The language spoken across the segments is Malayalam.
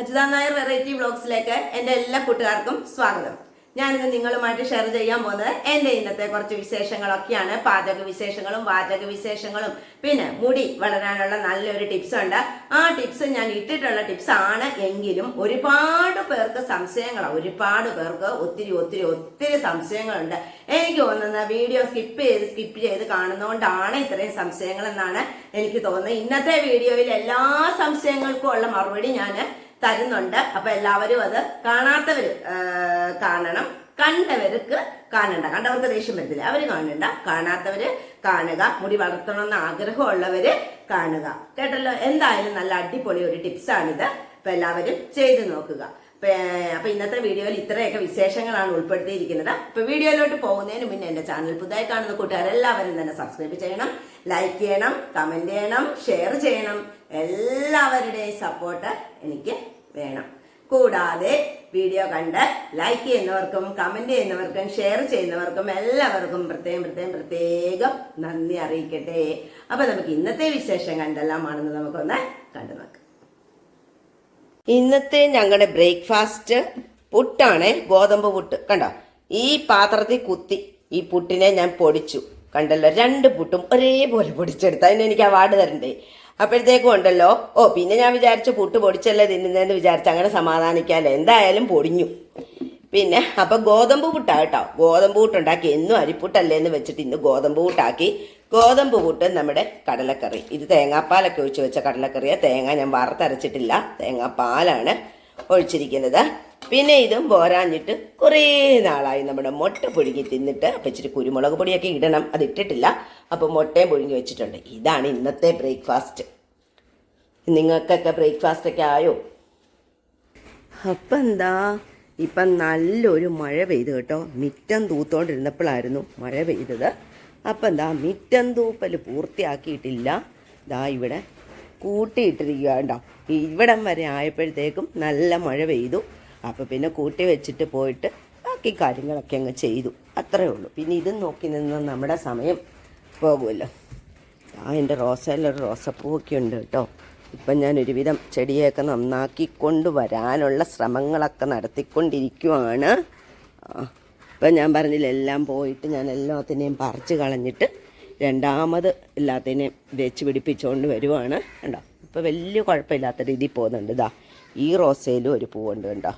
അജിത നായർ വെറൈറ്റി വ്ളോഗ്സിലേക്ക് എൻ്റെ എല്ലാ കൂട്ടുകാർക്കും സ്വാഗതം. ഞാനിന്ന് നിങ്ങളുമായിട്ട് ഷെയർ ചെയ്യാൻ പോകുന്നത് എൻ്റെ ഇന്നത്തെ കുറച്ച് വിശേഷങ്ങളൊക്കെയാണ്. പാചക വിശേഷങ്ങളും വാചക വിശേഷങ്ങളും പിന്നെ മുടി വളരാനുള്ള നല്ലൊരു ടിപ്സ് ഉണ്ട്. ആ ടിപ്സ് ഞാൻ ഇട്ടിട്ടുള്ള ടിപ്സ് ആണ് എങ്കിലും ഒരുപാട് പേർക്ക് സംശയങ്ങളാണ്. ഒരുപാട് പേർക്ക് ഒത്തിരി സംശയങ്ങളുണ്ട്. എനിക്ക് തോന്നുന്ന വീഡിയോ സ്കിപ്പ് ചെയ്ത് കാണുന്നതുകൊണ്ടാണ് ഇത്രയും സംശയങ്ങൾ എന്നാണ് എനിക്ക് തോന്നുന്നത്. ഇന്നത്തെ വീഡിയോയിൽ എല്ലാ സംശയങ്ങൾക്കും ഉള്ള മറുപടി ഞാൻ തരുന്നുണ്ട്. അപ്പൊ എല്ലാവരും അത് കാണാത്തവര് കാണണം, കണ്ടവർക്ക് കാണണ്ട. കണ്ടവർക്ക് ദേഷ്യം വരത്തില്ല, അവര് കാണണ്ട. കാണാത്തവര് കാണുക. മുടി വളർത്തണമെന്ന് ആഗ്രഹമുള്ളവര് കാണുക. കേട്ടല്ലോ? എന്തായാലും നല്ല അടിപൊളി ഒരു ടിപ്സാണിത്. അപ്പൊ എല്ലാവരും ചെയ്തു നോക്കുക. അപ്പൊ ഇന്നത്തെ വീഡിയോയിൽ ഇത്രയൊക്കെ വിശേഷങ്ങളാണ് ഉൾപ്പെടുത്തിയിരിക്കുന്നത്. അപ്പൊ വീഡിയോയിലോട്ട് പോകുന്നതിന് മുന്നേ എന്റെ ചാനൽ പുതുതായി കാണുന്ന കൂട്ടുകാരെല്ലാവരും തന്നെ സബ്സ്ക്രൈബ് ചെയ്യണം, ലൈക്ക് ചെയ്യണം, കമന്റ് ചെയ്യണം, ഷെയർ ചെയ്യണം. എല്ലാവരുടെയും സപ്പോർട്ട് എനിക്ക് വേണം. കൂടാതെ വീഡിയോ കണ്ട് ലൈക്ക് ചെയ്യുന്നവർക്കും കമന്റ് ചെയ്യുന്നവർക്കും ഷെയർ ചെയ്യുന്നവർക്കും എല്ലാവർക്കും പ്രത്യേകം നന്ദി അറിയിക്കട്ടെ. അപ്പൊ നമുക്ക് ഇന്നത്തെ വിശേഷം എന്തെല്ലാമാണെന്ന് നമുക്കൊന്ന് കണ്ടു നോക്കാം. ഇന്നത്തെ ഞങ്ങളുടെ ബ്രേക്ക്ഫാസ്റ്റ് പുട്ടാണ്. ഗോതമ്പ് പുട്ട്. കണ്ടോ? ഈ പാത്രത്തിൽ കുത്തി ഈ പുട്ടിനെ ഞാൻ പൊടിച്ചു. കണ്ടല്ലോ? 2 പുട്ടും ഒരേപോലെ പൊടിച്ചെടുത്ത്. അതിന് എനിക്ക് അവാർഡ് തരണ്ടേ? അപ്പോഴത്തേക്കും ഉണ്ടല്ലോ, പിന്നെ ഞാൻ വിചാരിച്ചു പുട്ട് പൊടിച്ചല്ലേ തിന്നുന്നതെന്ന് വിചാരിച്ചു. അങ്ങനെ സമാധാനിക്കാല്ലേ. എന്തായാലും പൊടിഞ്ഞു. പിന്നെ അപ്പം ഗോതമ്പ് പുട്ടാ കേട്ടോ. ഗോതമ്പ് പുട്ടുണ്ടാക്കി. എന്നും അരിപ്പുട്ടല്ലേ എന്ന് വെച്ചിട്ട് ഇന്ന് ഗോതമ്പ് പുട്ടാക്കി. ഗോതമ്പ് പുട്ട് നമ്മുടെ കടലക്കറി. ഇത് തേങ്ങാപ്പാലൊക്കെ ഒഴിച്ച് വെച്ച കടലക്കറിയാണ്. തേങ്ങ ഞാൻ വറുത്തരച്ചിട്ടില്ല, തേങ്ങാപ്പാലാണ് ഒഴിച്ചിരിക്കുന്നത്. പിന്നെ ഇതും പോരാഞ്ഞിട്ട് കുറേ നാളായി നമ്മുടെ മുട്ട പുഴുങ്ങി തിന്നിട്ട്. അപ്പം ഇച്ചിരി കുരുമുളക് പൊടിയൊക്കെ ഇടണം, അത് ഇട്ടിട്ടില്ല. അപ്പം മുട്ടയും പുഴുങ്ങി വെച്ചിട്ടുണ്ട്. ഇതാണ് ഇന്നത്തെ ബ്രേക്ക്ഫാസ്റ്റ്. നിങ്ങൾക്കൊക്കെ ബ്രേക്ക്ഫാസ്റ്റ് ഒക്കെ ആയോ? അപ്പം എന്താ, ഇപ്പം നല്ലൊരു മഴ പെയ്തു കേട്ടോ. മിറ്റം തൂത്തോണ്ടിരുന്നപ്പോഴായിരുന്നു മഴ പെയ്തത്. അപ്പം എന്താ, മിറ്റം തൂപ്പൽ പൂർത്തിയാക്കിയിട്ടില്ല. ദാ ഇവിടെ കൂട്ടിയിട്ടിരിക്കുക കേട്ടോ. ഇവിടം വരെ ആയപ്പോഴത്തേക്കും നല്ല മഴ പെയ്തു. അപ്പോൾ പിന്നെ കൂട്ടി വെച്ചിട്ട് പോയിട്ട് ബാക്കി കാര്യങ്ങളൊക്കെ അങ്ങ് ചെയ്തു. അത്രയേ ഉള്ളൂ. പിന്നെ ഇതും നോക്കി നിന്ന് നമ്മുടെ സമയം പോകുമല്ലോ. എൻ്റെ റോസയിലൊരു റോസപ്പൂവൊക്കെ ഉണ്ട് കേട്ടോ. ഇപ്പം ഞാൻ ഒരുവിധം ചെടിയൊക്കെ നന്നാക്കി കൊണ്ടുവരാനുള്ള ശ്രമങ്ങളൊക്കെ നടത്തിക്കൊണ്ടിരിക്കുവാണ്. ഇപ്പം ഞാൻ പറഞ്ഞില്ല, എല്ലാം പോയിട്ട് ഞാൻ എല്ലാത്തിനെയും പറിച്ച് കളഞ്ഞിട്ട് രണ്ടാമത് എല്ലാത്തിനെയും വെച്ച് പിടിപ്പിച്ചുകൊണ്ട് വരുവാണ്. കണ്ടോ? ഇപ്പോൾ വലിയ കുഴപ്പമില്ലാത്ത രീതിയിൽ പോകുന്നുണ്ട്. ഇതാ ഈ റോസയിലും ഒരു പൂവുണ്ട് കണ്ടോ.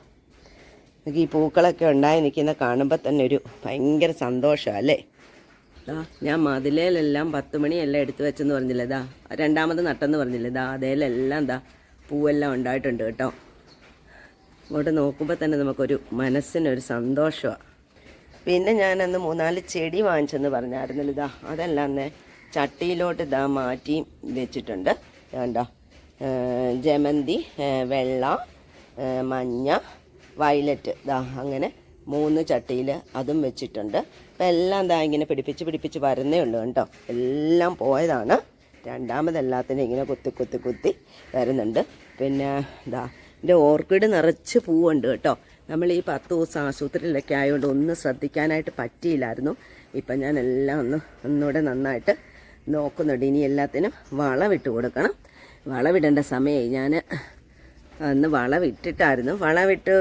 എനിക്ക് ഈ പൂക്കളൊക്കെ ഉണ്ടായി നിൽക്കുന്ന കാണുമ്പോൾ തന്നെ ഒരു ഭയങ്കര സന്തോഷമാണ് അല്ലേ. ഞാൻ മതിലേലെല്ലാം 10 മണിയെല്ലാം എടുത്തു വെച്ചെന്ന് പറഞ്ഞില്ലേ. ഇതാ രണ്ടാമത് നട്ടെന്ന് പറഞ്ഞില്ലേ. ഇതാ അതേലെല്ലാം ഇതാ പൂവെല്ലാം ഉണ്ടായിട്ടുണ്ട് കേട്ടോ. ഇങ്ങോട്ട് നോക്കുമ്പോൾ തന്നെ നമുക്കൊരു മനസ്സിനൊരു സന്തോഷമാണ്. പിന്നെ ഞാനന്ന് 3-4 ചെടി വാങ്ങിച്ചെന്ന് പറഞ്ഞായിരുന്നല്ലോ. ഇതാ അതെല്ലാം അന്നേ ചട്ടിയിലോട്ട് ഇതാ മാറ്റി വെച്ചിട്ടുണ്ട്. വേണ്ട ജമന്തി, വെള്ള, മഞ്ഞ, വയലറ്റ്, ഇതാ അങ്ങനെ 3 ചട്ടിയിൽ അതും വെച്ചിട്ടുണ്ട്. അപ്പം എല്ലാം എന്താ ഇങ്ങനെ പിടിപ്പിച്ച് വരുന്നേ ഉള്ളൂ കേട്ടോ. എല്ലാം പോയതാണ്. രണ്ടാമതെല്ലാത്തിനും ഇങ്ങനെ കുത്തി വരുന്നുണ്ട്. പിന്നെ ഇതാ എൻ്റെ ഓർക്കിഡ് നിറച്ച് പൂവുണ്ട് കേട്ടോ. നമ്മൾ ഈ 10 ദിവസം ആശുപത്രിയിലൊക്കെ ആയതുകൊണ്ട് ഒന്നും ശ്രദ്ധിക്കാനായിട്ട് പറ്റിയില്ലായിരുന്നു. ഇപ്പം ഞാൻ എല്ലാം ഒന്നുകൂടെ നന്നായിട്ട് നോക്കുന്നുണ്ട്. ഇനി എല്ലാത്തിനും വളമിട്ട് കൊടുക്കണം. വളമിടേണ്ട സമയമായി. ഞാൻ അന്ന് വളമിട്ടിട്ടായിരുന്നു. വളമിട്ട്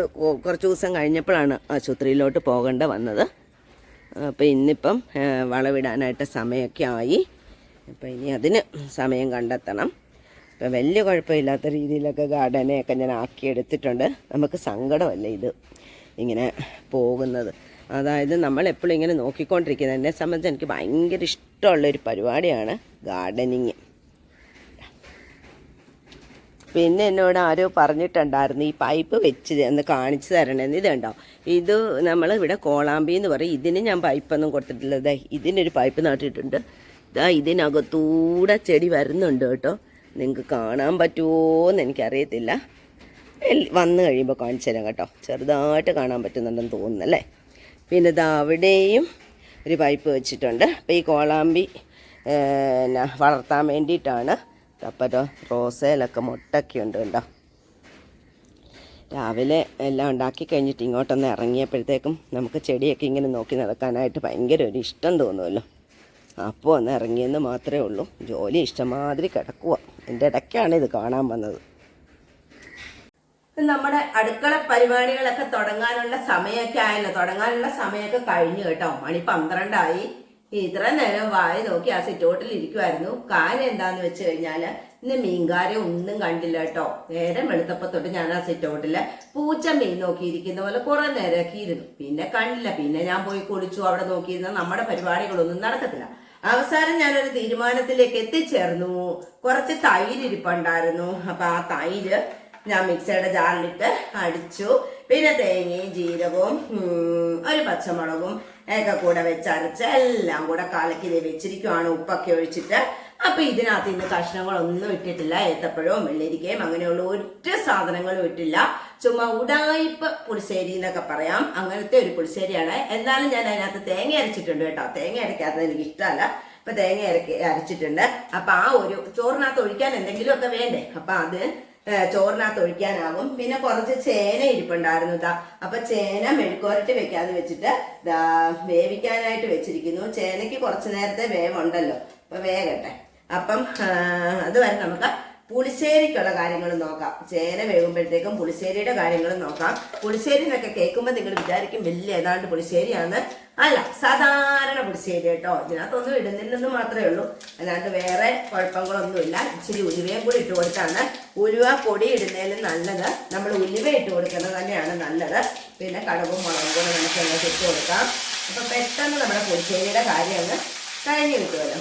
കുറച്ച് ദിവസം കഴിഞ്ഞപ്പോഴാണ് ആശുപത്രിയിലോട്ട് പോകേണ്ട വന്നത്. അപ്പോൾ ഇന്നിപ്പം വളമിടാനായിട്ട് സമയമൊക്കെ ആയി. അപ്പോൾ ഇനി അതിന് സമയം കണ്ടെത്തണം. ഇപ്പം വലിയ കുഴപ്പമില്ലാത്ത രീതിയിലൊക്കെ ഗാർഡനെയൊക്കെ ഞാൻ ആക്കിയെടുത്തിട്ടുണ്ട്. നമുക്ക് സങ്കടമല്ല ഇത് ഇങ്ങനെ പോകുന്നത്. അതായത് നമ്മളെപ്പോഴും ഇങ്ങനെ നോക്കിക്കൊണ്ടിരിക്കുന്നത്. എന്നെ സംബന്ധിച്ച് എനിക്ക് ഭയങ്കര ഇഷ്ടമുള്ളൊരു പരിപാടിയാണ് ഗാർഡനിങ്. പിന്നെ എന്നോട് ആരോ പറഞ്ഞിട്ടുണ്ടായിരുന്നു ഈ പൈപ്പ് വെച്ച് എന്ന് കാണിച്ചു തരണമെന്ന്. ഇതുണ്ടോ, ഇത് നമ്മൾ ഇവിടെ കോളാമ്പി എന്ന് പറയും. ഇതിന് ഞാൻ പൈപ്പൊന്നും കൊടുത്തിട്ടില്ല. ഇതാ ഇതിനൊരു പൈപ്പ് നട്ടിട്ടുണ്ട്. ഇതാ ഇതിനകത്തൂടെ ചെടി വരുന്നുണ്ട് കേട്ടോ. നിങ്ങൾക്ക് കാണാൻ പറ്റുമോ എന്ന് എനിക്കറിയത്തില്ല. വന്നു കഴിയുമ്പോൾ കാണിച്ചു തരാം കേട്ടോ. ചെറുതായിട്ട് കാണാൻ പറ്റുന്നുണ്ടെന്ന് തോന്നുന്നല്ലേ. പിന്നെ ഇതാ അവിടെയും ഒരു പൈപ്പ് വെച്ചിട്ടുണ്ട്. അപ്പോൾ ഈ കോളാമ്പി വളർത്താൻ വേണ്ടിയിട്ടാണ്. അപ്പോൾ റോസയിലൊക്കെ മുട്ടൊക്കെ ഉണ്ട് കേട്ടോ. രാവിലെ എല്ലാം ഉണ്ടാക്കി കഴിഞ്ഞിട്ട് ഇങ്ങോട്ടൊന്ന് ഇറങ്ങിയപ്പോഴത്തേക്കും നമുക്ക് ചെടിയൊക്കെ ഇങ്ങനെ നോക്കി നടക്കാനായിട്ട് ഭയങ്കര ഒരു ഇഷ്ടം തോന്നുമല്ലോ. അപ്പോൾ ഒന്ന് ഇറങ്ങിയെന്ന് മാത്രമേ ഉള്ളൂ. ജോലി ഇഷ്ടമാതിരി കിടക്കുക. എൻ്റെ ഇടയ്ക്കാണ് ഇത് കാണാൻ വന്നത്. നമ്മുടെ അടുക്കള പരിപാടികളൊക്കെ തുടങ്ങാനുള്ള സമയമൊക്കെ ആയല്ലോ. തുടങ്ങാനുള്ള സമയമൊക്കെ കഴിഞ്ഞു കേട്ടോ. മണി 12 ഇത്ര നേരം വായ നോക്കി ആ സിറ്റോട്ടിൽ ഇരിക്കുമായിരുന്നു. കാര്യം എന്താന്ന് വെച്ച് കഴിഞ്ഞാല് ഇന്ന് മീൻകാരെ ഒന്നും കണ്ടില്ല കേട്ടോ. നേരം വെളുത്തപ്പോ തൊട്ട് ഞാൻ ആ സിറ്റോട്ടില് പൂച്ച മീൻ നോക്കിയിരിക്കുന്ന പോലെ കുറെ നേരമൊക്കെ ഇരുന്നു. പിന്നെ കണ്ടില്ല. പിന്നെ ഞാൻ പോയി കുളിച്ചു. അവിടെ നോക്കിയിരുന്ന നമ്മുടെ പരിപാടികളൊന്നും നടക്കത്തില്ല. അവസാനം ഞാനൊരു തീരുമാനത്തിലേക്ക് എത്തിച്ചേർന്നു. കുറച്ച് തൈര് ഇരിപ്പുണ്ടായിരുന്നു. അപ്പൊ ആ തൈര് ഞാൻ മിക്സിയുടെ ജാറിലിട്ട് അടിച്ചു. പിന്നെ തേങ്ങയും ജീരകവും ഒരു പച്ചമുളകും ഒക്കെ കൂടെ വെച്ചരച്ച് എല്ലാം കൂടെ കലക്കി വെച്ചിരിക്കുവാണ്, ഉപ്പൊക്കെ ഒഴിച്ചിട്ട്. അപ്പൊ ഇതിനകത്ത് ഇന്ന് കഷ്ണങ്ങളൊന്നും ഇട്ടിട്ടില്ല. ഏത്തപ്പഴവും വെള്ളരിക്കയും അങ്ങനെയുള്ള ഒറ്റ സാധനങ്ങളും ഇട്ടില്ല. ചുമ്മാ ഉടായിപ്പ് പുളിശ്ശേരി എന്നൊക്കെ പറയാം. അങ്ങനത്തെ ഒരു പുളിശ്ശേരിയാണ്. എന്നാലും ഞാൻ അതിനകത്ത് തേങ്ങ അരച്ചിട്ടുണ്ട് കേട്ടോ. തേങ്ങ അരയ്ക്കാത്തത് എനിക്ക് ഇഷ്ടമല്ല. അപ്പൊ തേങ്ങ അരച്ചിട്ടുണ്ട്. അപ്പൊ ആ ഒരു ചോറിനകത്ത് ഒഴിക്കാൻ എന്തെങ്കിലുമൊക്കെ വേണ്ടേ. അപ്പൊ അത് ചോറിനകത്ത് ഒഴിക്കാനാവും. പിന്നെ കുറച്ച് ചേന ഇരിപ്പുണ്ടായിരുന്നു. അപ്പൊ ചേന മെഴുക്കുവരട്ടി വെക്കാന്ന് വെച്ചിട്ട് വേവിക്കാനായിട്ട് വെച്ചിരിക്കുന്നു. ചേനയ്ക്ക് കുറച്ചു നേരത്തെ വേവുണ്ടല്ലോ. അപ്പൊ വേഗട്ടെ. അപ്പം അതുവരെ നമുക്ക് പുളിശ്ശേരിക്കുള്ള കാര്യങ്ങൾ നോക്കാം. ചേന വേകുമ്പോഴത്തേക്കും പുളിശ്ശേരിയുടെ കാര്യങ്ങൾ നോക്കാം. പുളിശ്ശേരി എന്നൊക്കെ കേൾക്കുമ്പോൾ നിങ്ങൾ വിചാരിക്കും വലിയ ഏതാണ്ട് പുളിശ്ശേരിയാണ്. അല്ല, സാധാരണ പുളിശ്ശേരി കേട്ടോ. ഇതിനകത്തൊന്നും ഇടുന്നില്ലെന്ന് മാത്രമേ ഉള്ളൂ. അല്ലാണ്ട് വേറെ കുഴപ്പങ്ങളൊന്നുമില്ല. ഇച്ചിരി ഉലുവയും കൂടി ഇട്ട് കൊടുത്താണ്. ഉലുവ പൊടി ഇടുന്നതിലും നല്ലത് നമ്മൾ ഉലുവ ഇട്ട് കൊടുക്കുന്നത് തന്നെയാണ് നല്ലത്. പിന്നെ കടുകും മുളകും കൂടെ നമുക്ക് എല്ലാം ഇട്ട് കൊടുക്കാം. അപ്പൊ പെട്ടെന്ന് നമ്മുടെ പുളിശ്ശേരിയുടെ കാര്യം അങ്ങ് കഴിഞ്ഞു കിട്ടുമല്ലോ.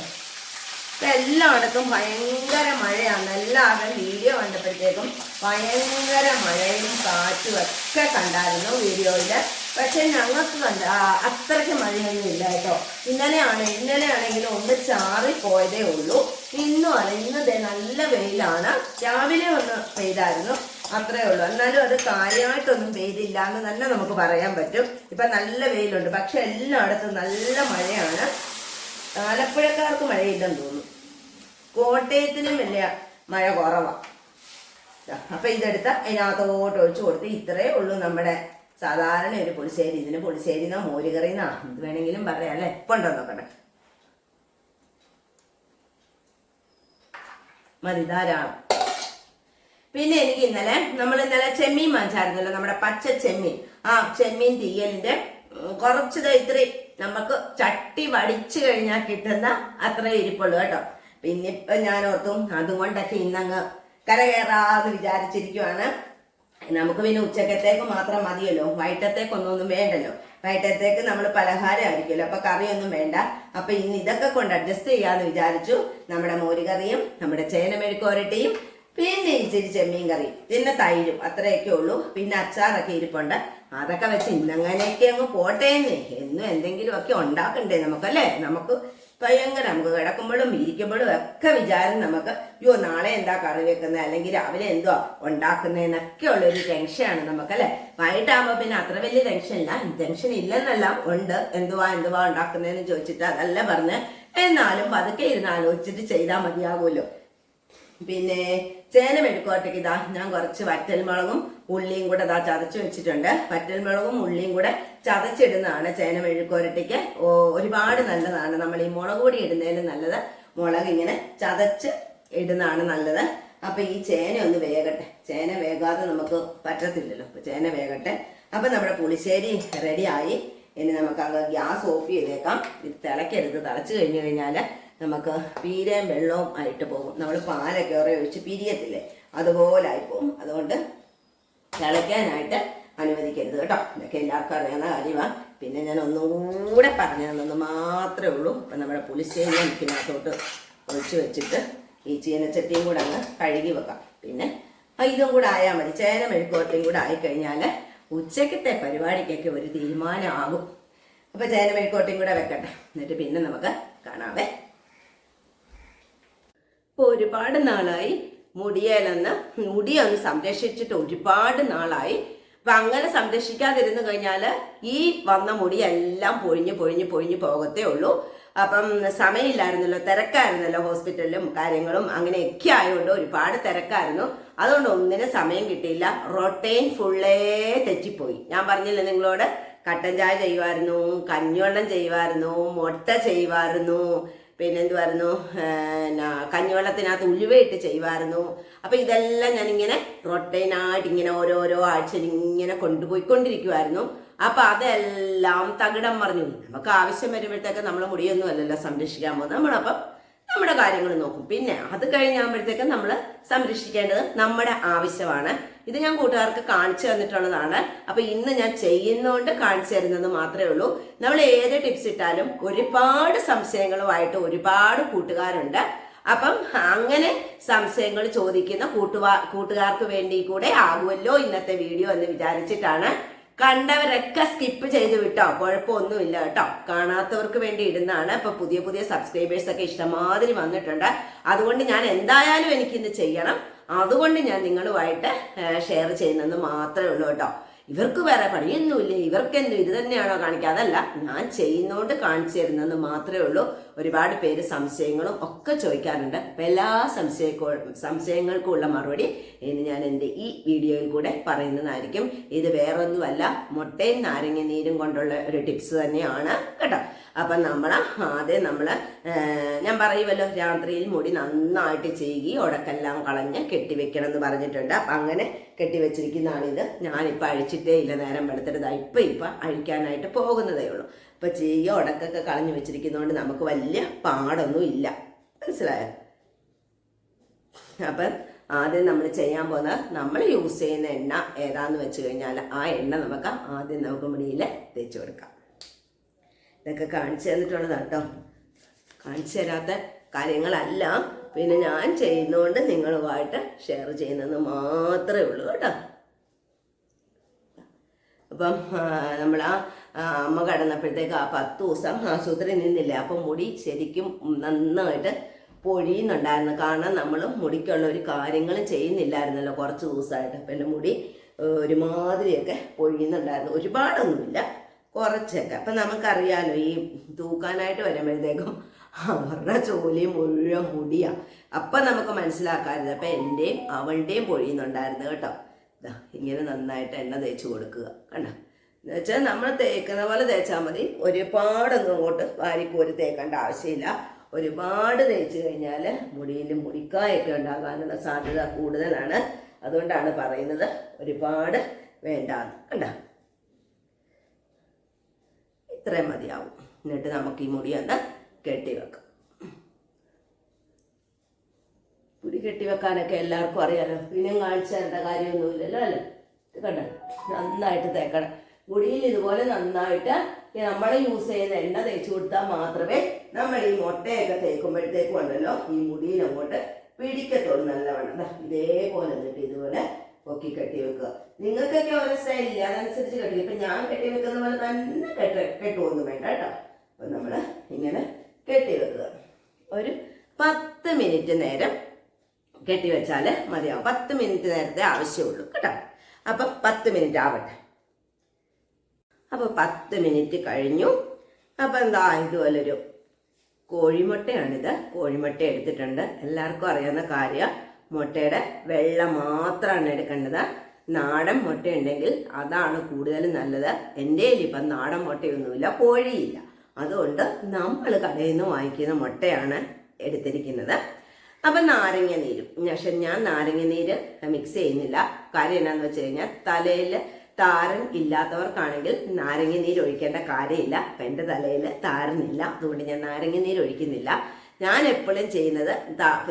ഇപ്പൊ എല്ലായിടത്തും ഭയങ്കര മഴയാണ്. എല്ലാവരും വീഡിയോ കണ്ടപ്പോഴത്തേക്കും ഭയങ്കര മഴയും കാറ്റും ഒക്കെ കണ്ടായിരുന്നു വീഡിയോയില്. പക്ഷെ ഞങ്ങൾക്ക് അത്രയ്ക്ക് മഴയൊന്നും ഇല്ല കേട്ടോ. ഇന്നലെയാണെങ്കിലും ഒന്ന് ചാറിപ്പോയതേ ഉള്ളൂ. ഇന്ന് നല്ല വെയിലാണ്. രാവിലെ ഒന്ന് പെയ്തായിരുന്നു, അത്രേ ഉള്ളൂ. എന്നാലും അത് കാര്യമായിട്ടൊന്നും പെയ്തില്ല എന്ന് തന്നെ നമുക്ക് പറയാൻ പറ്റും. ഇപ്പൊ നല്ല വെയിലുണ്ട്. പക്ഷെ എല്ലായിടത്തും നല്ല മഴയാണ്. ആലപ്പുഴക്കാർക്ക് മഴയില്ലെന്ന് തോന്നുന്നു. കോട്ടയത്തിനും വലിയ മഴ കുറവാണ്. അപ്പൊ ഇതെടുത്ത് അതിനകത്തോട്ട് ഒഴിച്ചു കൊടുത്ത് ഇത്രേ ഉള്ളൂ നമ്മുടെ സാധാരണ ഒരു പുളിശ്ശേരി. ഇതിന് പുളിശ്ശേരിന്നോ മോരുകറിന്നോ ഇത് വേണമെങ്കിലും പറയാം അല്ലെ. ഇപ്പൊ ഉണ്ടോ നോക്കട്ടെ. മതി, ധാരാളം. പിന്നെ എനിക്ക് നമ്മൾ ഇന്നലെ ചെമ്മീൻ വാങ്ങിച്ചായിരുന്നല്ലോ, നമ്മുടെ പച്ച ചെമ്മീൻ. ആ ചെമ്മീൻ തീയലിന്റെ കുറച്ചത് ഇത്രയും നമുക്ക് ചട്ടി വടിച്ചു കഴിഞ്ഞാൽ കിട്ടുന്ന അത്ര ഇരിപ്പുള്ളൂ കേട്ടോ. പിന്നെ ഇപ്പൊ ഞാൻ ഓർത്തും അതുകൊണ്ടൊക്കെ ഇന്നങ്ങ് കരകയറാന്ന് വിചാരിച്ചിരിക്കുവാണ്. നമുക്ക് പിന്നെ ഉച്ചക്കത്തേക്ക് മാത്രം മതിയല്ലോ. വൈകിട്ടത്തേക്കൊന്നും വേണ്ടല്ലോ. വൈകിട്ടത്തേക്ക് നമ്മൾ പലഹാരം ആയിരിക്കുമല്ലോ. അപ്പൊ കറിയൊന്നും വേണ്ട. അപ്പൊ ഇന്ന് ഇതൊക്കെ കൊണ്ട് അഡ്ജസ്റ്റ് ചെയ്യാന്ന് വിചാരിച്ചു. നമ്മുടെ മോരുകറിയും നമ്മുടെ ചേന മെഴുക്കുവരട്ടിയും പിന്നെ ഇച്ചിരി ചെമ്മീൻ കറി, പിന്നെ തൈരും, അത്രയൊക്കെ ഉള്ളൂ. പിന്നെ അച്ചാറൊക്കെ ഇരിപ്പുണ്ട്. അതൊക്കെ വെച്ച് ഇന്നങ്ങനെയൊക്കെ അങ്ങ് പോട്ടേന്നേ. എന്നും എന്തെങ്കിലും ഒക്കെ ഉണ്ടാക്കണ്ടേ നമുക്കല്ലേ. നമുക്ക് ഭയങ്കര നമുക്ക് കിടക്കുമ്പോഴും ഇരിക്കുമ്പോഴും ഒക്കെ വിചാരം നമുക്ക് അയ്യോ നാളെ എന്താ കറി വെക്കുന്നത്, അല്ലെങ്കിൽ രാവിലെ എന്തോ ഉണ്ടാക്കുന്നതെന്നൊക്കെ ഉള്ളൊരു ടെൻഷനാണ് നമുക്കല്ലേ. വൈകിട്ടാകുമ്പോ പിന്നെ അത്ര വലിയ ടെൻഷൻ ഇല്ലെന്നല്ല, ഉണ്ട്. എന്തുവാ ഉണ്ടാക്കുന്നതെന്ന് ചോദിച്ചിട്ട് അതല്ല പറഞ്ഞ്. എന്നാലും പതുക്കെ ഇരുന്ന് ആലോചിച്ചിട്ട് ചെയ്താൽ മതിയാകുമല്ലോ. പിന്നെ ചേന മെഴുക്കുവരട്ടിക്ക് ഞാൻ കുറച്ച് വറ്റൽമുളകും ഉള്ളിയും കൂടെ ചതച്ച് വെച്ചിട്ടുണ്ട്. വറ്റൽമുളകും ഉള്ളിയും കൂടെ ചതച്ചിടുന്നതാണ് ചേന മെഴുക്കുവരട്ടിക്ക് ഒരുപാട് നല്ലതാണ്. നമ്മൾ ഈ മുളക് പൊടി ഇടുന്നതിന് നല്ലത് മുളക് ഇങ്ങനെ ചതച്ച് ഇടുന്നതാണ് നല്ലത്. അപ്പൊ ഈ ചേന ഒന്ന് വേകട്ടെ. ചേന വേകാതെ നമുക്ക് പറ്റത്തില്ലല്ലോ. അപ്പൊ ചേന വേകട്ടെ. അപ്പൊ നമ്മുടെ പുളിശ്ശേരി റെഡിയായി. ഇനി നമുക്ക് അങ്ങ് ഗ്യാസ് ഓഫ് ചെയ്തേക്കാം. ഇത് തിളക്കരുത്. തിളച്ച് കഴിഞ്ഞു കഴിഞ്ഞാൽ നമുക്ക് പീരയും വെള്ളവും ആയിട്ട് പോകും. നമ്മൾ പാലൊക്കെ ഒഴിച്ച് പിരിയത്തില്ലേ, അതുപോലെ ആയിപ്പോവും. അതുകൊണ്ട് തിളയ്ക്കാനായിട്ട് അനുവദിക്കരുത് കേട്ടോ. ഇതൊക്കെ എല്ലാവർക്കും അറിയാവുന്ന കാര്യമാണ്. പിന്നെ ഞാൻ ഒന്നുകൂടെ പറഞ്ഞു തന്നെന്ന് മാത്രമേ ഉള്ളൂ. അപ്പം നമ്മുടെ പുളിശ്ശേരി എനിക്കിനകത്തോട്ട് ഒഴിച്ച് വെച്ചിട്ട് ഈ ചീനച്ചട്ടിയും കൂടെ അങ്ങ് കഴുകി വെക്കാം. പിന്നെ ഇതും കൂടെ ആയാൽ മതി. ചേന മെഴുക്കുവരട്ടിയും കൂടെ ആയിക്കഴിഞ്ഞാൽ ഉച്ചക്കത്തെ പരിപാടിക്കൊക്കെ ഒരു തീരുമാനമാകും. അപ്പം ചേന മെഴുക്കുവരട്ടിയും കൂടെ വെക്കട്ടെ. എന്നിട്ട് പിന്നെ നമുക്ക് കാണാവേ. ഇപ്പോൾ ഒരുപാട് നാളായി മുടിയൊന്ന് സംരക്ഷിച്ചിട്ട് ഒരുപാട് നാളായി. അപ്പം അങ്ങനെ സംരക്ഷിക്കാതിരുന്നു കഴിഞ്ഞാൽ ഈ വന്ന മുടിയെല്ലാം പൊഴിഞ്ഞ് പോകത്തേ ഉള്ളൂ. അപ്പം സമയമില്ലായിരുന്നല്ലോ, തിരക്കായിരുന്നല്ലോ. ഹോസ്പിറ്റലിലും കാര്യങ്ങളും അങ്ങനെയൊക്കെ ആയതുകൊണ്ട് ഒരുപാട് തിരക്കായിരുന്നു. അതുകൊണ്ട് ഒന്നിനും സമയം കിട്ടിയില്ല. റൊട്ടീൻ ഫുള്ളേ തെറ്റിപ്പോയി. ഞാൻ പറഞ്ഞില്ലേ നിങ്ങളോട്, കട്ടൻ ചായ ചെയ്യുമായിരുന്നു, കഞ്ഞിവെള്ളം ചെയ്യുമായിരുന്നു, മുട്ട ചെയ്യുമായിരുന്നു, പിന്നെ എന്തുവായിരുന്നു, കഞ്ഞിവെള്ളത്തിനകത്ത് ഉലുവയിട്ട് ചെയ്യുമായിരുന്നു. അപ്പം ഇതെല്ലാം ഞാനിങ്ങനെ റൊട്ടൈനായിട്ട് ഇങ്ങനെ ഓരോരോ ആഴ്ചയിൽ ഇങ്ങനെ കൊണ്ടുപോയിക്കൊണ്ടിരിക്കുമായിരുന്നു. അപ്പം അതെല്ലാം തകിടം മറിഞ്ഞു. നമുക്ക് ആവശ്യം വരുമ്പോഴത്തേക്ക് നമ്മൾ മുടിയൊന്നും അല്ലല്ലോ സംരക്ഷിക്കാൻ പോകുന്നത്, നമ്മളപ്പം നമ്മുടെ കാര്യങ്ങൾ നോക്കും. പിന്നെ അത് കഴിഞ്ഞാകുമ്പോഴത്തേക്കും നമ്മൾ സംരക്ഷിക്കേണ്ടത് നമ്മുടെ ആവശ്യമാണ്. ഇത് ഞാൻ കൂട്ടുകാർക്ക് കാണിച്ചു തന്നിട്ടുള്ളതാണ്. അപ്പൊ ഇന്ന് ഞാൻ ചെയ്യുന്നതുകൊണ്ട് കാണിച്ചു തരുന്നത് മാത്രമേ ഉള്ളൂ. നമ്മൾ ഏത് ടിപ്സ് ഇട്ടാലും ഒരുപാട് സംശയങ്ങളുമായിട്ട് ഒരുപാട് കൂട്ടുകാരുണ്ട്. അപ്പം അങ്ങനെ സംശയങ്ങൾ ചോദിക്കുന്ന കൂട്ടുകാർക്ക് വേണ്ടി കൂടെ ആകുമല്ലോ ഇന്നത്തെ വീഡിയോ എന്ന് വിചാരിച്ചിട്ടാണ്. കണ്ടവരൊക്കെ സ്കിപ്പ് ചെയ്ത് വിട്ടോ, കുഴപ്പമൊന്നുമില്ല കേട്ടോ. കാണാത്തവർക്ക് വേണ്ടി ഇടുന്നതാണ്. ഇപ്പൊ പുതിയ പുതിയ സബ്സ്ക്രൈബേഴ്സ് ഒക്കെ ഇഷ്ടമാതിരി വന്നിട്ടുണ്ട്. അതുകൊണ്ട് ഞാൻ എന്തായാലും എനിക്കിന്ന് ചെയ്യണം. അതുകൊണ്ട് ഞാൻ നിങ്ങളുമായിട്ട് ഷെയർ ചെയ്യുന്നത് മാത്രമേ ഉള്ളൂ കേട്ടോ. ഇവർക്ക് വേറെ പണിയൊന്നുമില്ലേ, ഇവർക്കെന്തും ഇത് തന്നെയാണോ കാണിക്കുക? അതല്ല, ഞാൻ ചെയ്യുന്നോണ്ട് കാണിച്ചു തരുന്നത് മാത്രമേ ഉള്ളൂ. ഒരുപാട് പേര് സംശയങ്ങളും ഒക്കെ ചോദിക്കാറുണ്ട്. അപ്പം എല്ലാ സംശയങ്ങൾക്കും ഉള്ള മറുപടി ഇന്ന് ഞാൻ എൻ്റെ ഈ വീഡിയോയിൽ കൂടെ പറയുന്നതായിരിക്കും. ഇത് വേറൊന്നുമല്ല, മുട്ടയും നാരങ്ങ നീരും കൊണ്ടുള്ള ഒരു ടിപ്സ് തന്നെയാണ് കേട്ടോ. അപ്പം ആദ്യം ഞാൻ പറയുമല്ലോ, രാത്രിയിൽ മുടി നന്നായിട്ട് ചെയ്യുകി ഉടക്കെല്ലാം കളഞ്ഞ് കെട്ടിവെക്കണം എന്ന് പറഞ്ഞിട്ടുണ്ട്. അപ്പം അങ്ങനെ കെട്ടിവെച്ചിരിക്കുന്നതാണിത്. ഞാനിപ്പോൾ അഴിച്ചിട്ടേ ഇല്ല, നേരം വെളുത്തിട്ട് ഇപ്പം അഴിക്കാനായിട്ട് പോകുന്നതേ ഉള്ളൂ. അപ്പം ചെയ്യുക ഉടക്കൊക്കെ കളഞ്ഞു വെച്ചിരിക്കുന്നതുകൊണ്ട് നമുക്ക് വലിയ പാടൊന്നും ഇല്ല, മനസ്സിലായോ? അപ്പം ആദ്യം നമ്മൾ ചെയ്യാൻ പോകുന്നത്, നമ്മൾ യൂസ് ചെയ്യുന്ന എണ്ണ ഏതാന്ന് വെച്ച് കഴിഞ്ഞാൽ ആ എണ്ണ നമുക്ക് മുടിയിൽ തേച്ച് കൊടുക്കാം. ഇതൊക്കെ കാണിച്ചു തന്നിട്ടുള്ളതാണ് കേട്ടോ. കാണിച്ചു തരാത്ത കാര്യങ്ങളല്ല, പിന്നെ ഞാൻ ചെയ്യുന്നതുകൊണ്ട് നിങ്ങളുമായിട്ട് ഷെയർ ചെയ്യുന്നത് മാത്രമേ ഉള്ളൂ കേട്ടോ. അപ്പം നമ്മൾ അമ്മ കിടന്നപ്പോഴത്തേക്ക് 10 ദിവസം ആശുപത്രി നിന്നില്ല. അപ്പം മുടി ശരിക്കും നന്നായിട്ട് പൊഴിയുന്നുണ്ടായിരുന്നു. കാരണം നമ്മൾ മുടിക്കുള്ള ഒരു കാര്യങ്ങളും ചെയ്യുന്നില്ലായിരുന്നല്ലോ കുറച്ച് ദിവസമായിട്ട്. അപ്പം എൻ്റെ മുടി ഒരുമാതിരിയൊക്കെ പൊഴിയുന്നുണ്ടായിരുന്നു. ഒരുപാടൊന്നുമില്ല, കുറച്ചൊക്കെ. അപ്പം നമുക്കറിയാമല്ലോ, ഈ തൂക്കാനായിട്ട് വരുമ്പോഴത്തേക്കും അവരുടെ ജോലി മുഴുവൻ മുടിയാണ്. അപ്പം നമുക്ക് മനസ്സിലാക്കാറുണ്ട്. അപ്പം എൻ്റെയും അവളുടെയും പൊഴിയുന്നുണ്ടായിരുന്നു കേട്ടോ. ഇങ്ങനെ നന്നായിട്ട് എണ്ണ തേച്ച് കൊടുക്കുക, കണ്ട. എന്ന് വെച്ചാൽ നമ്മൾ തേക്കുന്ന പോലെ തേച്ചാൽ മതി. ഒരുപാടൊന്നും അങ്ങോട്ട് വാരിക്കോരി തേക്കേണ്ട ആവശ്യമില്ല. ഒരുപാട് തേച്ച് കഴിഞ്ഞാൽ മുടിയിൽ മുടിക്കായൊക്കെ ഉണ്ടാകാനുള്ള സാധ്യത കൂടുതലാണ്. അതുകൊണ്ടാണ് പറയുന്നത് ഒരുപാട് വേണ്ടാന്ന്, കണ്ട. ഇത്രയും മതിയാവും. എന്നിട്ട് നമുക്ക് ഈ മുടി ഒന്ന് കെട്ടിവെക്കാം. മുടി കെട്ടിവെക്കാനൊക്കെ എല്ലാവർക്കും അറിയാലോ, പിന്നെ കാണിച്ചു തരേണ്ട കാര്യമൊന്നുമില്ലല്ലോ അല്ലേ? ഇത് കണ്ട, നന്നായിട്ട് തേക്കണം മുടിയിൽ. ഇതുപോലെ നന്നായിട്ട് നമ്മൾ യൂസ് ചെയ്യുന്ന എണ്ണ തേച്ച് കൊടുത്താൽ മാത്രമേ നമ്മൾ ഈ മുട്ടയൊക്കെ തേക്കുമ്പോഴത്തേക്കും ഉണ്ടല്ലോ ഈ മുടിയിൽ അങ്ങോട്ട് പിടിക്കത്തുള്ളൂ നല്ലവണ്ണം. ഇതേപോലെ എന്നിട്ട് ഇതുപോലെ പൊക്കി കെട്ടി വെക്കുക. നിങ്ങൾക്കൊക്കെ ഓരോ സ്റ്റൈലില്ല, അതനുസരിച്ച് കെട്ടി. ഇപ്പം ഞാൻ കെട്ടി വെക്കുന്ന പോലെ തന്നെ കെട്ടുമൊന്നും വേണ്ട കേട്ടോ. അപ്പം നമ്മൾ ഇങ്ങനെ കെട്ടി വെക്കുക. ഒരു 10 മിനിറ്റ് നേരം കെട്ടിവെച്ചാൽ മതിയാവും. 10 മിനിറ്റ് നേരത്തെ ആവശ്യമുള്ളൂ കേട്ടോ. അപ്പം 10 മിനിറ്റ് ആവട്ടെ. അപ്പോൾ 10 മിനിറ്റ് കഴിഞ്ഞു. അപ്പം എന്താ, ഇതുപോലൊരു കോഴിമുട്ടയാണിത്. കോഴിമുട്ട എടുത്തിട്ടുണ്ട്. എല്ലാവർക്കും അറിയാവുന്ന കാര്യം, മുട്ടയുടെ വെള്ള മാത്രമാണ് എടുക്കേണ്ടത്. നാടൻ മുട്ടയുണ്ടെങ്കിൽ അതാണ് കൂടുതൽ നല്ലത്. എൻ്റെ ഇപ്പം നാടൻ മുട്ടയൊന്നുമില്ല, കോഴിയില്ല. അതുകൊണ്ട് നമ്മൾ കടയിൽ നിന്ന് വാങ്ങിക്കുന്ന മുട്ടയാണ് എടുത്തിരിക്കുന്നത്. അപ്പം നാരങ്ങ നീരും, പക്ഷെ ഞാൻ നാരങ്ങ നീര് മിക്സ് ചെയ്യുന്നില്ല. കാര്യം എന്നാന്ന് വെച്ച് കഴിഞ്ഞാൽ, തലയിൽ താരൻ ഇല്ലാത്തവർക്കാണെങ്കിൽ നാരങ്ങ നീര് ഒഴിക്കേണ്ട കാര്യമില്ല. അപ്പം എൻ്റെ തലയിൽ താരനില്ല, അതുകൊണ്ട് ഞാൻ നാരങ്ങ നീര് ഒഴിക്കുന്നില്ല. ഞാൻ എപ്പോഴും ചെയ്യുന്നത്,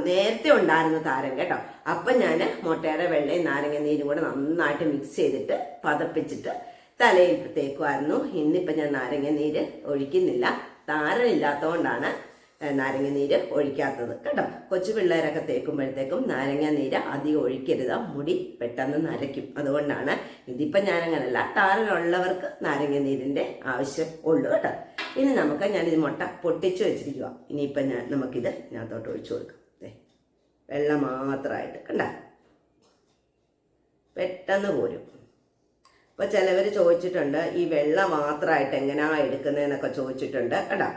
നേരത്തെ ഉണ്ടായിരുന്ന താരൻ കേട്ടോ, അപ്പം ഞാൻ മുട്ടയുടെ വെള്ളയും നാരങ്ങ നീരും കൂടെ നന്നായിട്ട് മിക്സ് ചെയ്തിട്ട് പതപ്പിച്ചിട്ട് തലയിൽ തേക്കുമായിരുന്നു. ഇന്നിപ്പം ഞാൻ നാരങ്ങ നീര് ഒഴിക്കുന്നില്ല. താരനില്ലാത്തതുകൊണ്ടാണ് നാരങ്ങ നീര് ഒഴിക്കാത്തത് കേട്ടോ. കൊച്ചു പിള്ളേരൊക്കെ തേക്കുമ്പോഴത്തേക്കും നാരങ്ങ നീര് അധികം ഒഴിക്കരുത്, മുടി പെട്ടെന്ന് നരയ്ക്കും. അതുകൊണ്ടാണ്. ഇതിപ്പം ഞാനങ്ങനല്ല, താരനുള്ളവർക്ക് നാരങ്ങ നീരിൻ്റെ ആവശ്യം ഉള്ളൂ കേട്ടോ. ഇനി ഞാനിത് മുട്ട പൊട്ടിച്ച് വെച്ചിരിക്കുക. ഇനിയിപ്പം നമുക്കിത് ഇതിനകത്തോട്ട് ഒഴിച്ചു കൊടുക്കാം. വെള്ളം മാത്രമായിട്ട് കണ്ട, പെട്ടെന്ന് പോരും. അപ്പോൾ ചിലവർ ചോദിച്ചിട്ടുണ്ട്, ഈ വെള്ളം മാത്രമായിട്ട് എങ്ങനെയാണ് എടുക്കുന്നതെന്നൊക്കെ ചോദിച്ചിട്ടുണ്ട് കേട്ടോ.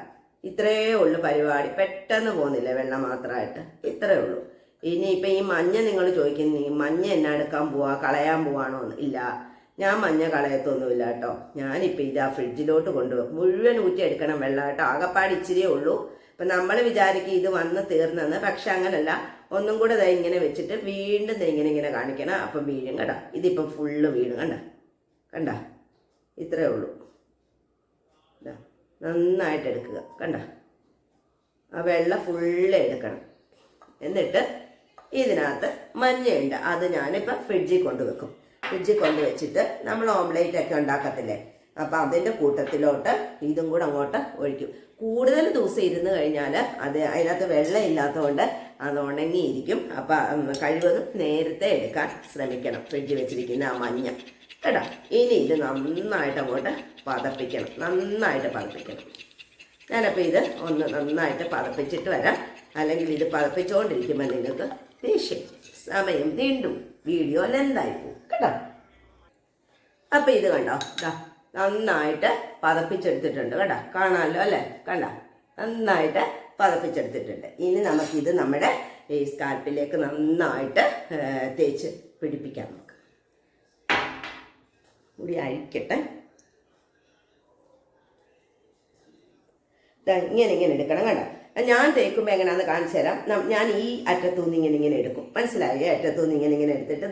ഇത്രയേ ഉള്ളൂ പരിപാടി, പെട്ടെന്ന് പോകുന്നില്ല വെള്ളം മാത്രമായിട്ട്, ഇത്രയേ ഉള്ളൂ. ഇനിയിപ്പം ഈ മഞ്ഞ നിങ്ങൾ ചോദിക്കുന്നു, ഈ മഞ്ഞ എന്നാ എടുക്കാൻ പോവാ, കളയാൻ പോവാണോ എന്ന്. ഇല്ല, ഞാൻ മഞ്ഞ കളയത്തൊന്നുമില്ല കേട്ടോ. ഞാനിപ്പോൾ ഇതാ ഫ്രിഡ്ജിലോട്ട് കൊണ്ടുപോകും. മുഴുവൻ ഊറ്റി എടുക്കണം വെള്ളം കേട്ടോ. ആകപ്പാട് ഇച്ചിരിയേ ഉള്ളൂ. അപ്പം നമ്മൾ വിചാരിക്കും ഇത് വന്ന് തീർന്നെന്ന്. പക്ഷെ അങ്ങനല്ല, ഒന്നും കൂടെ ദാ ഇങ്ങനെ വെച്ചിട്ട് വീണ്ടും ദാ ഇങ്ങനെ ഇങ്ങനെ കാണിക്കണം. അപ്പം വീഴും കേട്ടോ. ഇതിപ്പം ഫുള്ള് വീഴും. കണ്ട ഇത്രയേ ഉള്ളൂ. നന്നായിട്ട് എടുക്കുക. കണ്ട ആ വെള്ളം ഫുള്ള് എടുക്കണം. എന്നിട്ട് ഇതിനകത്ത് മഞ്ഞയുണ്ട്, അത് ഞാനിപ്പോൾ ഫ്രിഡ്ജിൽ കൊണ്ടുവെക്കും. ഫ്രിഡ്ജിൽ കൊണ്ടുവച്ചിട്ട് നമ്മൾ ഓംലേറ്റ് ഒക്കെ ഉണ്ടാക്കത്തില്ലേ, അപ്പം അതിൻ്റെ കൂട്ടത്തിലോട്ട് ഇതും കൂടെ അങ്ങോട്ട് ഒഴിക്കും. കൂടുതൽ ദിവസം ഇരുന്ന് കഴിഞ്ഞാൽ അത് അതിനകത്ത് വെള്ളം ഇല്ലാത്തതുകൊണ്ട് അത് ഉണങ്ങിയിരിക്കും. അപ്പം കഴിവതും നേരത്തെ എടുക്കാൻ ശ്രമിക്കണം ഫ്രിഡ്ജിൽ വെച്ചിരിക്കുന്ന ആ മഞ്ഞ കേട്ടോ. ഇനി ഇത് നന്നായിട്ട് അങ്ങോട്ട് പതപ്പിക്കണം, നന്നായിട്ട് പതപ്പിക്കണം. ഞാനപ്പോൾ ഇത് ഒന്ന് നന്നായിട്ട് പതപ്പിച്ചിട്ട് വരാം. അല്ലെങ്കിൽ ഇത് പതപ്പിച്ചുകൊണ്ടിരിക്കുമ്പോൾ നിങ്ങൾക്ക് ദേഷ്യം, സമയം നീണ്ടും വീഡിയോ ലെന്തായി പോകും കേട്ടോ. അപ്പം ഇത് കണ്ടോ, നന്നായിട്ട് പതപ്പിച്ചെടുത്തിട്ടുണ്ട് കേട്ടോ. കാണാമല്ലോ അല്ലേ, കണ്ട നന്നായിട്ട് പതപ്പിച്ചെടുത്തിട്ടുണ്ട്. ഇനി നമുക്കിത് നമ്മുടെ ഈ സ്കാൽപ്പിലേക്ക് നന്നായിട്ട് തേച്ച് പിടിപ്പിക്കാം. നമുക്ക് മുടി അഴിക്കട്ടെ. ഇങ്ങനെ ഇങ്ങനെ എടുക്കണം കേട്ടോ. ഞാൻ തേക്കുമ്പോൾ എങ്ങനെയാണെന്ന് കാണിച്ചു തരാം. ഞാൻ ഈ അറ്റത്തുനിന്ന് ഇങ്ങനെ ഇങ്ങനെ എടുക്കും, മനസ്സിലായി? അറ്റത്തുനിന്ന് ഇങ്ങനെ ഇങ്ങനെ എടുത്തിട്ട്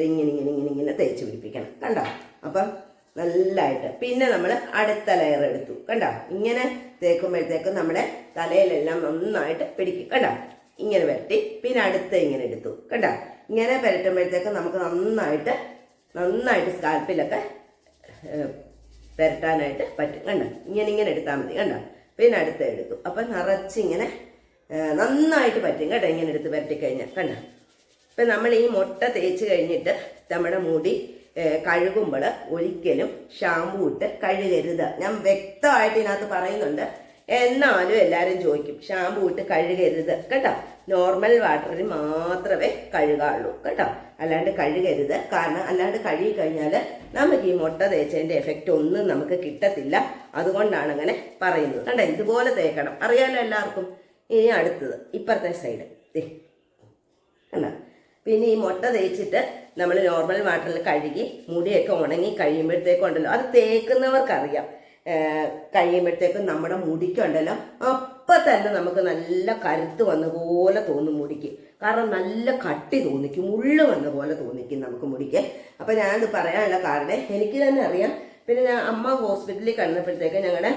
ഇങ്ങനെ ഇങ്ങനെ ഇങ്ങനെ ഇങ്ങനെ തേച്ച് പിടിപ്പിക്കണം കണ്ടോ. അപ്പം നല്ലതായിട്ട് പിന്നെ നമ്മൾ അടുത്ത ലെയർ എടുത്തു കണ്ടോ. ഇങ്ങനെ തേക്കുമ്പോഴത്തേക്കും നമ്മുടെ തലയിലെല്ലാം നന്നായിട്ട് പിടിക്കും കണ്ടോ. ഇങ്ങനെ വരട്ടി പിന്നെ അടുത്ത ഇങ്ങനെ എടുത്തു കണ്ടോ. ഇങ്ങനെ പുരട്ടുമ്പോഴത്തേക്കും നമുക്ക് നന്നായിട്ട് സ്കാൽപ്പിലൊക്കെ പുരട്ടാനായിട്ട് പറ്റും കണ്ടോ. ഇങ്ങനെ എടുത്താൽ മതി കണ്ടോ. പിന്നെ അടുത്ത എടുത്തു. അപ്പം നിറച്ചിങ്ങനെ നന്നായിട്ട് പറ്റും കേട്ടോ. ഇങ്ങനെ എടുത്ത് പുരട്ടിക്കഴിഞ്ഞാൽ കണ്ടോ. ഇപ്പം നമ്മൾ ഈ മുട്ട തേച്ച് കഴിഞ്ഞിട്ട് നമ്മുടെ മുടി കഴുകുമ്പോൾ ഒരിക്കലും ഷാമ്പൂ ഇട്ട് കഴുകരുത്. ഞാൻ വ്യക്തമായിട്ട് ഇതിനകത്ത് പറയുന്നുണ്ട്. എന്നാലും എല്ലാവരും ചോദിക്കും ഷാമ്പൂ ഇട്ട് കഴുകരുത് കേട്ടോ. നോർമൽ വാട്ടറിൽ മാത്രമേ കഴുകാവുള്ളൂ കേട്ടോ. അല്ലാണ്ട് കഴുകരുത്. കാരണം അല്ലാണ്ട് കഴുകി കഴിഞ്ഞാൽ നമുക്ക് ഈ മുട്ട തേച്ചതിൻ്റെ എഫക്റ്റ് ഒന്നും നമുക്ക് കിട്ടത്തില്ല. അതുകൊണ്ടാണ് അങ്ങനെ പറയുന്നത് കണ്ടോ. ഇതുപോലെ തേക്കണം, അറിയാലോ എല്ലാവർക്കും. ഇനി അടുത്തത് ഇപ്പുറത്തെ സൈഡ് കണ്ടോ. പിന്നെ ഈ മുട്ട തേച്ചിട്ട് നമ്മൾ നോർമൽ വാട്ടറിൽ കഴുകി മുടിയൊക്കെ ഉണങ്ങി കഴിയുമ്പോഴത്തേക്കുണ്ടല്ലോ, അത് തേക്കുന്നവർക്കറിയാം. കഴിയുമ്പോഴത്തേക്കും നമ്മുടെ മുടിക്കുണ്ടല്ലോ അപ്പം തന്നെ നമുക്ക് നല്ല കരുത്ത് വന്ന പോലെ തോന്നും മുടിക്ക്. കാരണം നല്ല കട്ടി തോന്നിക്കും, മുള്ളു വന്ന പോലെ തോന്നിക്കും നമുക്ക് മുടിക്ക്. അപ്പം ഞാനത് പറയാനുള്ള കാരണം എനിക്ക് തന്നെ അറിയാം. പിന്നെ ഞാൻ അമ്മ ഹോസ്പിറ്റലിൽ കിടന്നപ്പോഴത്തേക്ക് ഞങ്ങളുടെ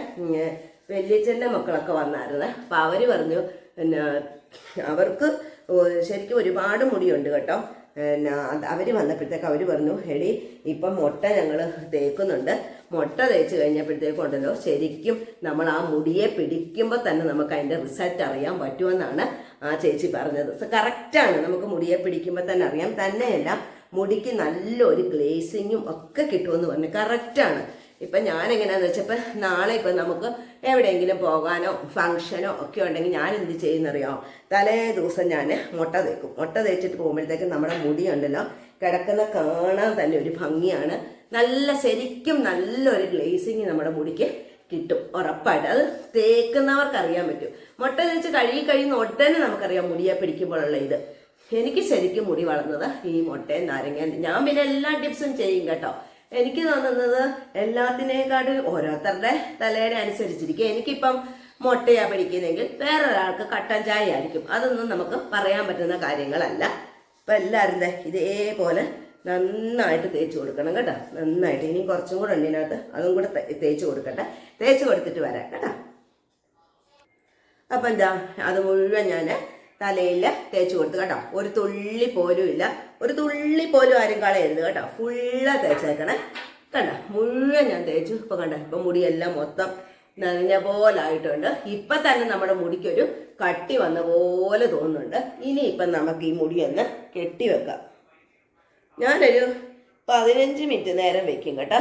വല്യച്ഛൻ്റെ മക്കളൊക്കെ വന്നായിരുന്നു. അപ്പം അവർ പറഞ്ഞു പിന്നെ അവർക്ക് ശരിക്കും ഒരുപാട് മുടിയുണ്ട് കേട്ടോ. അവർ വന്നപ്പോഴത്തേക്ക് അവർ പറഞ്ഞു, എടി ഇപ്പം മുട്ട ഞങ്ങൾ തേക്കുന്നുണ്ട്. മുട്ട തേച്ച് കഴിഞ്ഞപ്പോഴത്തേക്കുണ്ടല്ലോ ശരിക്കും നമ്മൾ ആ മുടിയെ പിടിക്കുമ്പോൾ തന്നെ നമുക്ക് അതിൻ്റെ റിസൾട്ട് അറിയാൻ പറ്റുമെന്നാണ് ആ ചേച്ചി പറഞ്ഞത്. കറക്റ്റാണ്, നമുക്ക് മുടിയെ പിടിക്കുമ്പോൾ തന്നെ അറിയാം. തന്നെയല്ല മുടിക്ക് നല്ലൊരു ഗ്ലേസിങ്ങും ഒക്കെ കിട്ടുമെന്ന് പറഞ്ഞു. കറക്റ്റാണ്. ഇപ്പം ഞാനെങ്ങനെയാണെന്ന് വെച്ചപ്പോൾ നാളെ ഇപ്പം നമുക്ക് എവിടെയെങ്കിലും പോകാനോ ഫങ്ഷനോ ഒക്കെ ഉണ്ടെങ്കിൽ ഞാൻ എന്ത് ചെയ്യുന്നറിയാമോ, തലേ ദിവസം ഞാൻ മുട്ട തേക്കും. മുട്ട തേച്ചിട്ട് പോകുമ്പോഴത്തേക്കും നമ്മുടെ മുടി ഉണ്ടല്ലോ കിടക്കുന്ന കാണാൻ തന്നെ ഒരു ഭംഗിയാണ്. ശരിക്കും നല്ലൊരു ഗ്ലേസിങ് നമ്മുടെ മുടിക്ക് കിട്ടും ഉറപ്പായിട്ട്. അത് തേക്കുന്നവർക്ക് അറിയാൻ പറ്റും. മുട്ട തേച്ച് കഴിയുന്ന ഉടനെ നമുക്കറിയാം മുടിയെ പിടിക്കുമ്പോഴുള്ള ഇത്. എനിക്ക് ശരിക്കും മുടി വളർന്നത് ഈ മുട്ടയും നാരങ്ങ. ഞാൻ പിന്നെ എല്ലാ ടിപ്സും ചെയ്യും കേട്ടോ. എനിക്ക് തോന്നുന്നത് എല്ലാത്തിനേക്കാളും ഓരോരുത്തരുടെ തലയുടെ അനുസരിച്ചിരിക്കും. എനിക്കിപ്പം മുട്ടയാ പിടിക്കുന്നെങ്കിൽ വേറൊരാൾക്ക് കട്ടൻ ചായ ആയിരിക്കും. അതൊന്നും നമുക്ക് പറയാൻ പറ്റുന്ന കാര്യങ്ങളല്ല. അപ്പം എല്ലാവരും ഇതേപോലെ നന്നായിട്ട് തേച്ച് കൊടുക്കണം കേട്ടോ. നന്നായിട്ട് ഇനി കുറച്ചും കൂടെ ഉണ്ട് ഇതിനകത്ത്, അതും കൂടെ തേച്ച് കൊടുക്കട്ടെ. തേച്ച് കൊടുത്തിട്ട് വരാം കേട്ടോ. അപ്പം അത് മുഴുവൻ ഞാൻ തലയിൽ തേച്ച് കൊടുത്തു കേട്ടോ. ഒരു തുള്ളി പോലും ഇല്ല, ഒരു തുള്ളി പോലും ആരും കളയരുത് കേട്ടോ. ഫുള്ള് തേച്ചേക്കണേ കണ്ടോ. മുഴുവൻ ഞാൻ തേച്ചു. ഇപ്പം കണ്ടോ, ഇപ്പം മുടിയെല്ലാം മൊത്തം നനഞ്ഞ പോലായിട്ടുണ്ട്. ഇപ്പം തന്നെ നമ്മുടെ മുടിക്കൊരു കട്ടി വന്ന പോലെ തോന്നുന്നുണ്ട്. ഇനിയിപ്പം നമുക്ക് ഈ മുടിയൊന്ന് കെട്ടിവെക്കാം. ഞാനൊരു 15 മിനിറ്റ് നേരം വെക്കും കേട്ടോ.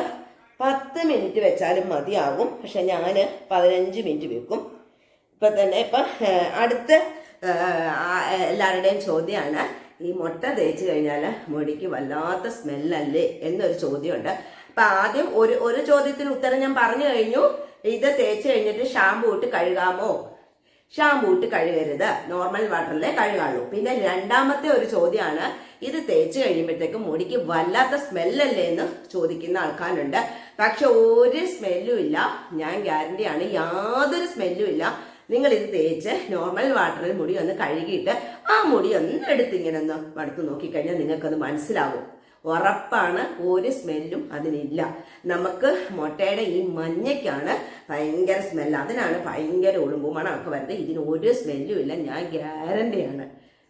10 മിനിറ്റ് വെച്ചാലും മതിയാകും. പക്ഷെ ഞാൻ 15 മിനിറ്റ് വെക്കും. ഇപ്പം തന്നെ ഇപ്പം അടുത്ത എല്ലാവരുടെയും ചോദ്യമാണ്, ഈ മുട്ട തേച്ച് കഴിഞ്ഞാൽ മുടിക്ക് വല്ലാത്ത സ്മെല്ലല്ലേ എന്നൊരു ചോദ്യമുണ്ട്. അപ്പം ആദ്യം ഒരു ചോദ്യത്തിന് ഉത്തരം ഞാൻ പറഞ്ഞു കഴിഞ്ഞു. ഇത് തേച്ച് കഴിഞ്ഞിട്ട് ഷാമ്പൂ ഇട്ട് കഴുകാമോ? ഷാമ്പൂ ഇട്ട് കഴുകരുത്, നോർമൽ വാട്ടറിലേ കഴുകാള്ളൂ. പിന്നെ രണ്ടാമത്തെ ഒരു ചോദ്യമാണ്, ഇത് തേച്ച് കഴിയുമ്പോഴത്തേക്കും മുടിക്ക് വല്ലാത്ത സ്മെല്ലല്ലേ എന്ന് ചോദിക്കുന്ന ആൾക്കാരുണ്ട്. പക്ഷെ ഒരു സ്മെല്ലും ഇല്ല, ഞാൻ ഗ്യാരണ്ടിയാണ്, യാതൊരു സ്മെല്ലും ഇല്ല. നിങ്ങൾ ഇത് തേച്ച് നോർമൽ വാട്ടറിൽ മുടി ഒന്ന് കഴുകിയിട്ട് ആ മുടി ഒന്ന് എടുത്ത് ഇങ്ങനെ ഒന്ന് മടുത്ത് നോക്കിക്കഴിഞ്ഞാൽ നിങ്ങൾക്കത് മനസ്സിലാവും. ഉറപ്പാണ്, ഒരു സ്മെല്ലും അതിനില്ല. നമുക്ക് മുട്ടയുടെ ഈ മഞ്ഞയ്ക്കാണ് ഭയങ്കര സ്മെല്ല്, അതിനാണ് ഭയങ്കര ഉളുമ്പ് മണമൊക്കെ വരുന്നത്. ഇതിന് ഒരു സ്മെല്ലും ഇല്ല, ഞാൻ ഗ്യാരണ്ടിയാണ്.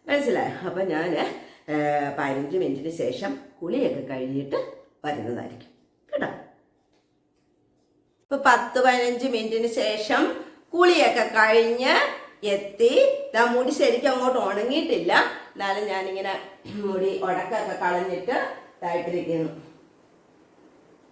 മനസ്സിലായോ? അപ്പം ഞാൻ 15 മിനിറ്റിന് ശേഷം കുളിയൊക്കെ കഴിഞ്ഞിട്ട് വരുന്നതായിരിക്കും കേട്ടോ. ഇപ്പൊ 10-15 മിനിറ്റിന് ശേഷം കുളിയൊക്കെ കഴിഞ്ഞ് എത്തി. മുടി ശരിക്കും അങ്ങോട്ട് ഉണങ്ങിയിട്ടില്ല, എന്നാലും ഞാനിങ്ങനെ മുടി ഉടക്കൊക്കെ കളഞ്ഞിട്ട് ഇതായിട്ടിരിക്കുന്നു.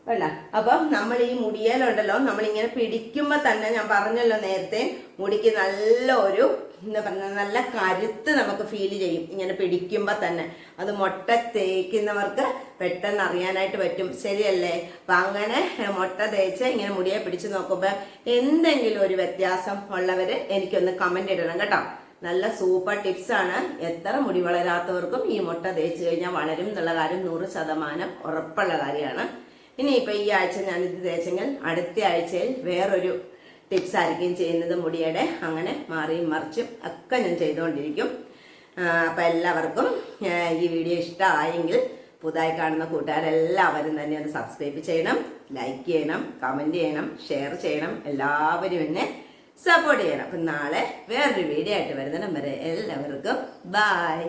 വേണ്ട. അപ്പം നമ്മൾ ഈ മുടിയേലുണ്ടല്ലോ, നമ്മളിങ്ങനെ പിടിക്കുമ്പോൾ തന്നെ ഞാൻ പറഞ്ഞല്ലോ നേരത്തെ, മുടിക്ക് നല്ല ഒരു എന്താ പറയുക, നല്ല കരുത്ത് നമുക്ക് ഫീൽ ചെയ്യും ഇങ്ങനെ പിടിക്കുമ്പോൾ തന്നെ. അത് മുട്ട തേക്കുന്നവർക്ക് പെട്ടെന്ന് അറിയാനായിട്ട് പറ്റും, ശരിയല്ലേ? അപ്പം അങ്ങനെ മുട്ട തേച്ച് ഇങ്ങനെ മുടിയെ പിടിച്ച് നോക്കുമ്പോൾ എന്തെങ്കിലും ഒരു വ്യത്യാസം ഉള്ളവർ എനിക്കൊന്ന് കമന്റ് ഇടണം കേട്ടോ. നല്ല സൂപ്പർ ടിപ്സാണ്. എത്ര മുടി വളരാത്തവർക്കും ഈ മുട്ട തേച്ച് കഴിഞ്ഞാൽ വളരും എന്നുള്ള കാര്യം 100% ഉറപ്പുള്ള കാര്യമാണ്. ഇനിയിപ്പോൾ ഈ ആഴ്ച ഞാനിത് തേച്ചെങ്കിൽ അടുത്ത ആഴ്ചയിൽ വേറൊരു ടിപ്സ് ആയിരിക്കും ചെയ്യുന്നത് മുടിയുടെ. അങ്ങനെ മാറിയും മറിച്ചും ഒക്കെ ഞാൻ ചെയ്തുകൊണ്ടിരിക്കും. അപ്പം എല്ലാവർക്കും ഈ വീഡിയോ ഇഷ്ടമായെങ്കിൽ പുതുതായി കാണുന്ന കൂട്ടുകാരെല്ലാവരും തന്നെ അത് സബ്സ്ക്രൈബ് ചെയ്യണം, ലൈക്ക് ചെയ്യണം, കമൻറ്റ് ചെയ്യണം, ഷെയർ ചെയ്യണം. എല്ലാവരും എന്നെ സപ്പോർട്ട് ചെയ്യണം. അപ്പം നാളെ വേറൊരു വീഡിയോ ആയിട്ട് വരുന്നിടം വരെ എല്ലാവർക്കും ബൈ.